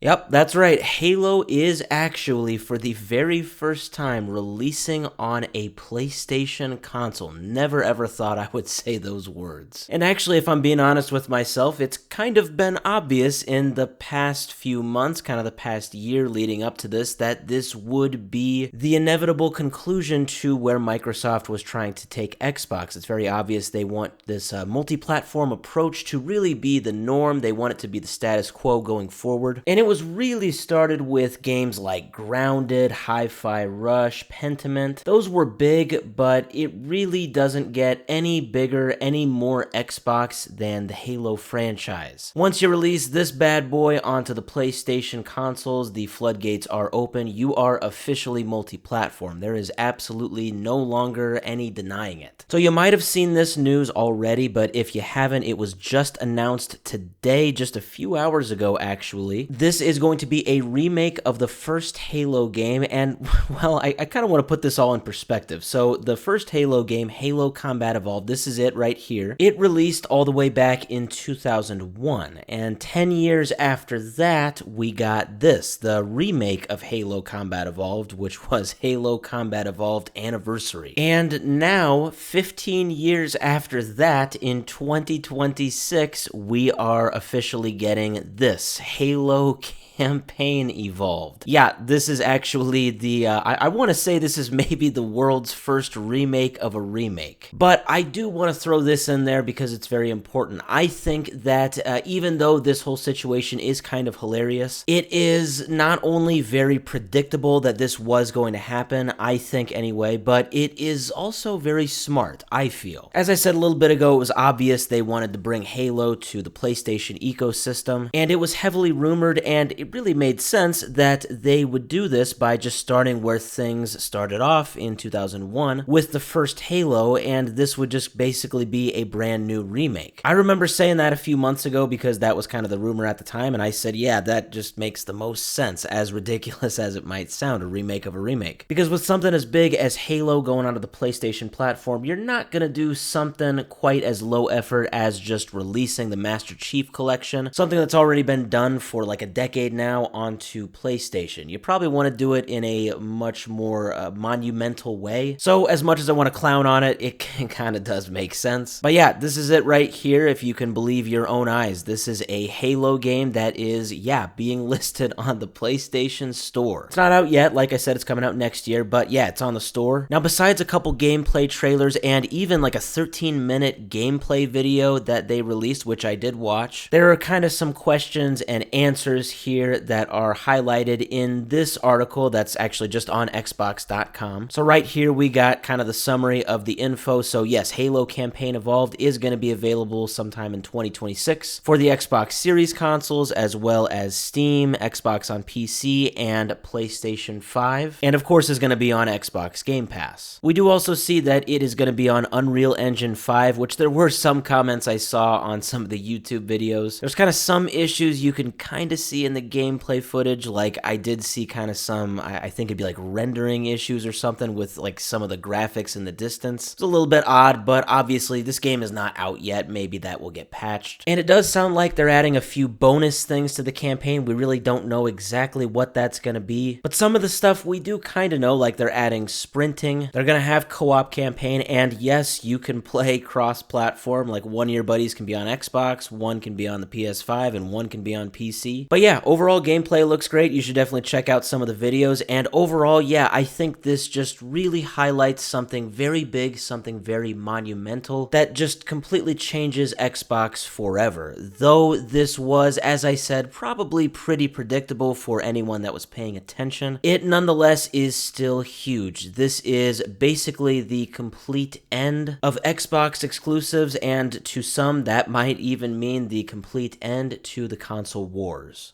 Yep, that's right. Halo is actually, for the very first time, releasing on a PlayStation console. Never ever thought I would say those words. And actually, if I'm being honest with myself, it's kind of been obvious in the past few months, kind of the past year leading up to this, that this would be the inevitable conclusion to where Microsoft was trying to take Xbox. It's very obvious they want this multi-platform approach to really be the norm. They want it to be the status quo going forward. And it was really started with games like Grounded, Hi-Fi Rush, Pentiment. Those were big, but it really doesn't get any bigger, any more Xbox than the Halo franchise. Once you release this bad boy onto the PlayStation consoles, the floodgates are open. You are officially multi-platform. There is absolutely no longer any denying it. So you might have seen this news already, but if you haven't, it was just announced today, just a few hours ago actually. This is going to be a remake of the first Halo game, and, well, I kind of want to put this all in perspective. So, the first Halo game, Halo Combat Evolved, this is it right here. It released all the way back in 2001, and 10 years after that, we got this, the remake of Halo Combat Evolved, which was Halo Combat Evolved Anniversary. And now, 15 years after that, in 2026, we are officially getting this, Halo Campaign Evolved. Yeah, this is actually the, I want to say this is maybe the world's first remake of a remake. But I do want to throw this in there because it's very important. I think that even though this whole situation is kind of hilarious, it is not only very predictable that this was going to happen, I think anyway, but it is also very smart, I feel. As I said a little bit ago, it was obvious they wanted to bring Halo to the PlayStation ecosystem, and it was heavily rumored, and it really made sense that they would do this by just starting where things started off in 2001 with the first Halo, and this would just basically be a brand new remake. I remember saying that a few months ago because that was kind of the rumor at the time, and I said, yeah, that just makes the most sense, as ridiculous as it might sound, a remake of a remake. Because with something as big as Halo going onto the PlayStation platform, you're not going to do something quite as low effort as just releasing the Master Chief Collection, something that's already been done for like a decade now onto PlayStation. You probably want to do it in a much more monumental way. So as much as I want to clown on it, it kind of does make sense. But yeah, this is it right here, if you can believe your own eyes. This is a Halo game that is, yeah, being listed on the PlayStation Store. It's not out yet. Like I said, it's coming out next year, but yeah, it's on the store. Now, besides a couple gameplay trailers and even like a 13-minute gameplay video that they released, which I did watch, there are kind of some questions and answers here that are highlighted in this article that's actually just on Xbox.com. So right here we got kind of the summary of the info. So yes, Halo Campaign Evolved is going to be available sometime in 2026 for the Xbox Series consoles, as well as Steam, Xbox on PC, and PlayStation 5. And of course is going to be on Xbox Game Pass. We do also see that it is going to be on Unreal Engine 5, which there were some comments I saw on some of the YouTube videos. There's kind of some issues you can kind of see in the gameplay footage. Like I did see kind of some, I think it'd be like rendering issues or something with like some of the graphics in the distance. It's a little bit odd, but obviously this game is not out yet. Maybe that will get patched. And it does sound like they're adding a few bonus things to the campaign. We really don't know exactly what that's going to be, but some of the stuff we do kind of know, like they're adding sprinting. They're going to have co-op campaign, and yes, you can play cross-platform. Like one of your buddies can be on Xbox, one can be on the PS5, and one can be on PC. But yeah, overall gameplay looks great. You should definitely check out some of the videos, and overall, yeah, I think this just really highlights something very big, something very monumental that just completely changes Xbox forever. Though this was, as I said, probably pretty predictable for anyone that was paying attention, it nonetheless is still huge. This is basically the complete end of Xbox exclusives, and to some that might even mean the complete end to the console wars.